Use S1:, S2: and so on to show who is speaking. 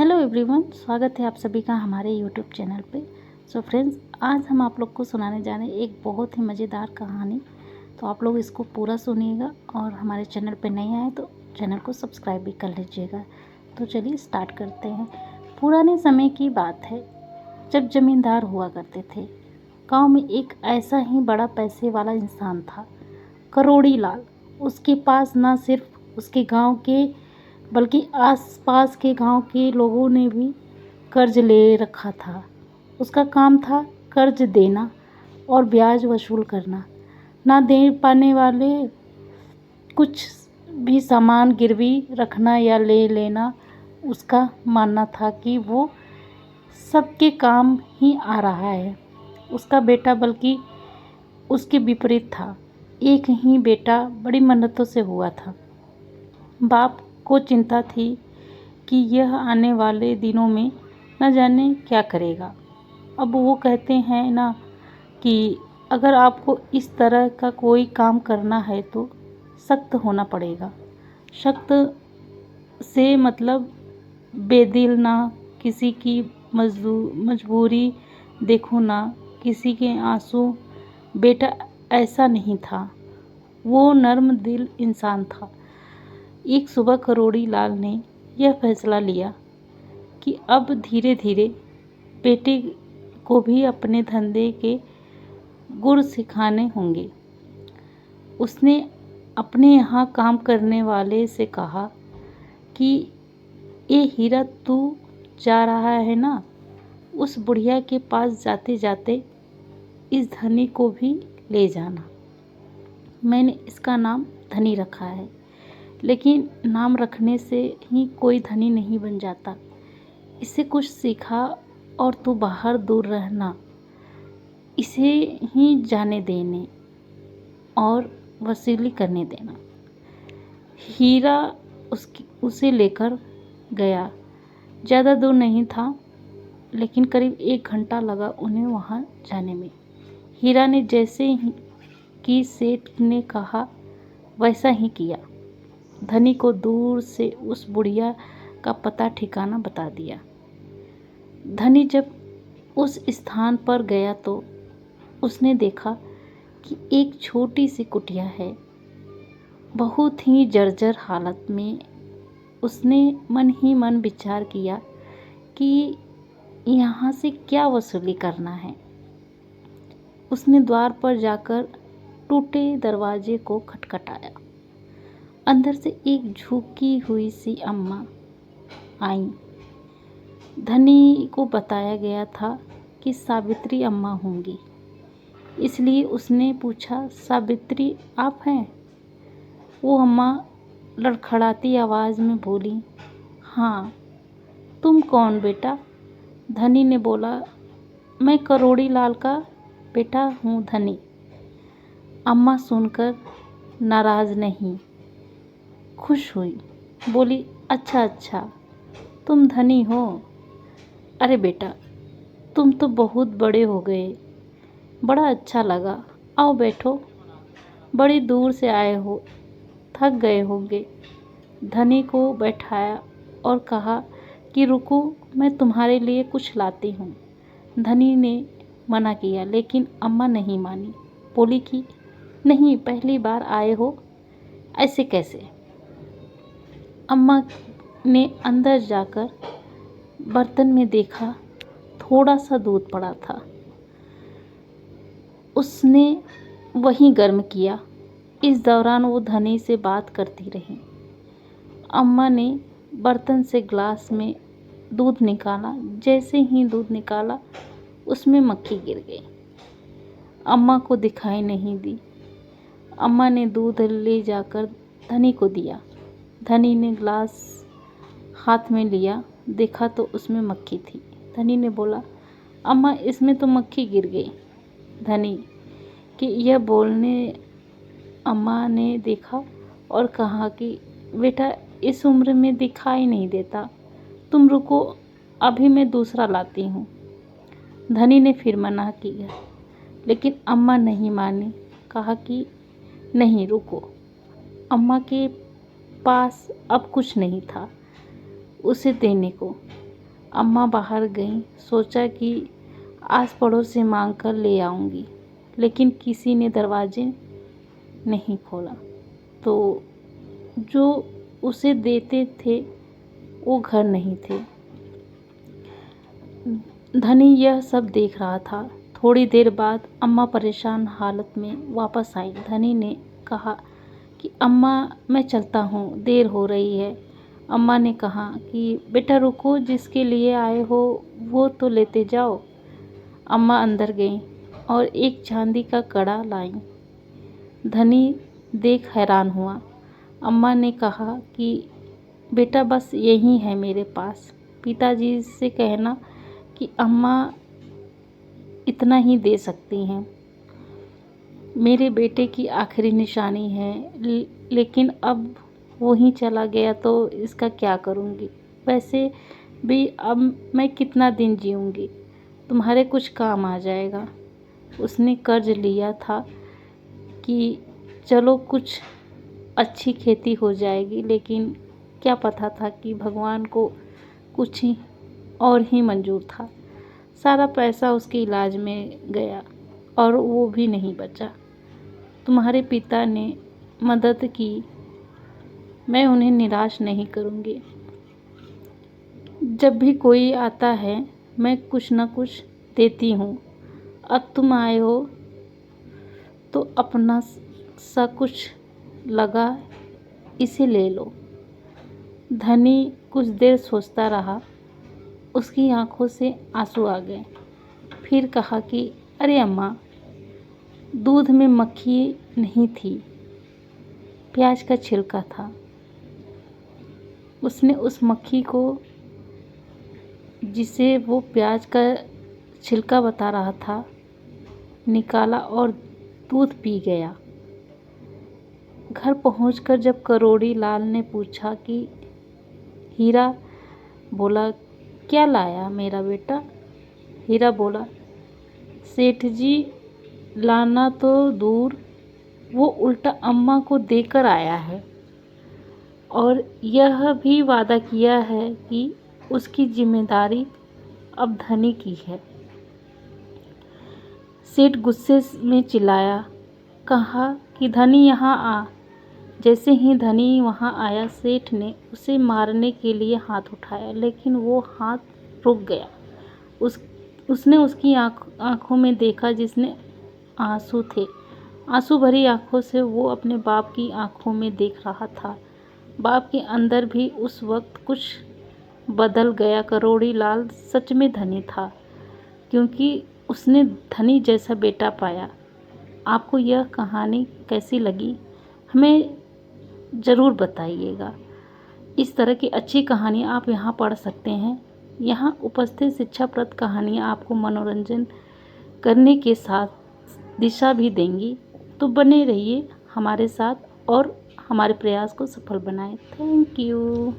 S1: Hello everyone, स्वागत है आप सभी का हमारे यूट्यूब चैनल पे। सो फ्रेंड्स, आज हम आप लोग को सुनाने जा रहे हैं एक बहुत ही मज़ेदार कहानी। तो आप लोग इसको पूरा सुनिएगा और हमारे चैनल पे नए आए तो चैनल को सब्सक्राइब भी कर लीजिएगा। तो चलिए स्टार्ट करते हैं। पुराने समय की बात है, जब ज़मींदार हुआ करते थे। गाँव में एक ऐसा ही बड़ा पैसे वाला इंसान था, करोड़ी लाल। उसके पास ना सिर्फ उसके गाँव के बल्कि आसपास के गांव के लोगों ने भी कर्ज ले रखा था। उसका काम था कर्ज देना और ब्याज वसूल करना। ना दे पाने वाले कुछ भी सामान गिरवी रखना या ले लेना। उसका मानना था कि वो सबके काम ही आ रहा है। उसका बेटा बल्कि उसके विपरीत था। एक ही बेटा बड़ी मेहनतों से हुआ था। बाप को चिंता थी कि यह आने वाले दिनों में न जाने क्या करेगा। अब वो कहते हैं ना कि अगर आपको इस तरह का कोई काम करना है तो सख्त होना पड़ेगा। सख्त से मतलब बेदिल ना, किसी की मजबूरी देखो ना, किसी के आंसू। बेटा ऐसा नहीं था, वो नर्म दिल इंसान था। एक सुबह करोड़ी लाल ने यह फैसला लिया कि अब धीरे धीरे बेटे को भी अपने धंधे के गुर सिखाने होंगे। उसने अपने यहाँ काम करने वाले से कहा कि ये हीरा तू जा रहा है ना, उस बुढ़िया के पास जाते जाते इस धनी को भी ले जाना। मैंने इसका नाम धनी रखा है, लेकिन नाम रखने से ही कोई धनी नहीं बन जाता। इससे कुछ सीखा और तू बाहर दूर रहना। इसे ही जाने देने और वसूली करने देना। हीरा उसे लेकर गया। ज़्यादा दूर नहीं था, लेकिन करीब 1 घंटा लगा उन्हें वहाँ जाने में। हीरा ने जैसे ही कि सेठ ने कहा वैसा ही किया। धनी को दूर से उस बुढ़िया का पता ठिकाना बता दिया। धनी जब उस स्थान पर गया तो उसने देखा कि एक छोटी सी कुटिया है, बहुत ही जर्जर हालत में। उसने मन ही मन विचार किया कि यहाँ से क्या वसूली करना है। उसने द्वार पर जाकर टूटे दरवाजे को खटखटाया। अंदर से एक झुकी हुई सी अम्मा आई। धनी को बताया गया था कि सावित्री अम्मा होंगी, इसलिए उसने पूछा, सावित्री आप हैं? वो अम्मा लड़खड़ाती आवाज़ में बोली, हाँ। तुम कौन बेटा? धनी ने बोला, मैं करोड़ी लाल का बेटा हूँ धनी। अम्मा सुनकर नाराज़ नहीं, खुश हुई। बोली, अच्छा अच्छा, तुम धनी हो। अरे बेटा, तुम तो बहुत बड़े हो गए, बड़ा अच्छा लगा। आओ बैठो, बड़ी दूर से आए हो, थक गए होंगे। धनी को बैठाया और कहा कि रुको, मैं तुम्हारे लिए कुछ लाती हूँ। धनी ने मना किया, लेकिन अम्मा नहीं मानी। बोली कि नहीं, पहली बार आए हो, ऐसे कैसे? अम्मा ने अंदर जाकर बर्तन में देखा, थोड़ा सा दूध पड़ा था। उसने वहीं गर्म किया। इस दौरान वो धनी से बात करती रही। अम्मा ने बर्तन से ग्लास में दूध निकाला। जैसे ही दूध निकाला, उसमें मक्खी गिर गई। अम्मा को दिखाई नहीं दी। अम्मा ने दूध ले जाकर धनी को दिया। धनी ने ग्लास हाथ में लिया, देखा तो उसमें मक्खी थी। धनी ने बोला, अम्मा इसमें तो मक्खी गिर गई। धनी कि यह बोलने अम्मा ने देखा और कहा कि बेटा, इस उम्र में दिखाई नहीं देता, तुम रुको, अभी मैं दूसरा लाती हूँ। धनी ने फिर मना किया, लेकिन अम्मा नहीं मानी। कहा कि नहीं, रुको। अम्मा के पास अब कुछ नहीं था उसे देने को। अम्मा बाहर गईं। सोचा कि आस पड़ोस से मांग कर ले आऊँगी, लेकिन किसी ने दरवाजे नहीं खोला। तो जो उसे देते थे वो घर नहीं थे। धनी यह सब देख रहा था। थोड़ी देर बाद अम्मा परेशान हालत में वापस आई। धनी ने कहा कि अम्मा मैं चलता हूँ, देर हो रही है। अम्मा ने कहा कि बेटा रुको, जिसके लिए आए हो वो तो लेते जाओ। अम्मा अंदर गईं और एक चांदी का कड़ा लाईं। धनी देख हैरान हुआ। अम्मा ने कहा कि बेटा बस यही है मेरे पास। पिताजी से कहना कि अम्मा इतना ही दे सकती हैं, मेरे बेटे की आखिरी निशानी है। लेकिन अब वो ही चला गया तो इसका क्या करूँगी। वैसे भी अब मैं कितना दिन जीऊँगी, तुम्हारे कुछ काम आ जाएगा। उसने कर्ज लिया था कि चलो कुछ अच्छी खेती हो जाएगी, लेकिन क्या पता था कि भगवान को कुछ ही और ही मंजूर था। सारा पैसा उसके इलाज में गया और वो भी नहीं बचा। तुम्हारे पिता ने मदद की, मैं उन्हें निराश नहीं करूँगी। जब भी कोई आता है मैं कुछ न कुछ देती हूँ। अब तुम आए हो तो अपना सा कुछ लगा, इसे ले लो। धनी कुछ देर सोचता रहा। उसकी आंखों से आंसू आ गए। फिर कहा कि अरे अम्मा, दूध में मक्खी नहीं थी, प्याज का छिलका था। उसने उस मक्खी को, जिसे वो प्याज का छिलका बता रहा था, निकाला और दूध पी गया। घर पहुंचकर जब करोड़ी लाल ने पूछा कि हीरा बोला, क्या लाया मेरा बेटा? हीरा बोला, सेठ जी लाना तो दूर, वो उल्टा अम्मा को देकर आया है और यह भी वादा किया है कि उसकी जिम्मेदारी अब धनी की है। सेठ गुस्से में चिल्लाया, कहा कि धनी यहाँ आ। जैसे ही धनी वहाँ आया, सेठ ने उसे मारने के लिए हाथ उठाया, लेकिन वो हाथ रुक गया। उसने उसकी आँखों में देखा, जिसमें आंसू थे। आंसू भरी आँखों से वो अपने बाप की आँखों में देख रहा था। बाप के अंदर भी उस वक्त कुछ बदल गया। करोड़ी लाल सच में धनी था, क्योंकि उसने धनी जैसा बेटा पाया। आपको यह कहानी कैसी लगी हमें ज़रूर बताइएगा। इस तरह की अच्छी कहानी आप यहाँ पढ़ सकते हैं। यहाँ उपस्थित शिक्षाप्रद कहानियाँ आपको मनोरंजन करने के साथ दिशा भी देंगी। तो बने रहिए हमारे साथ और हमारे प्रयास को सफल बनाएं। Thank you.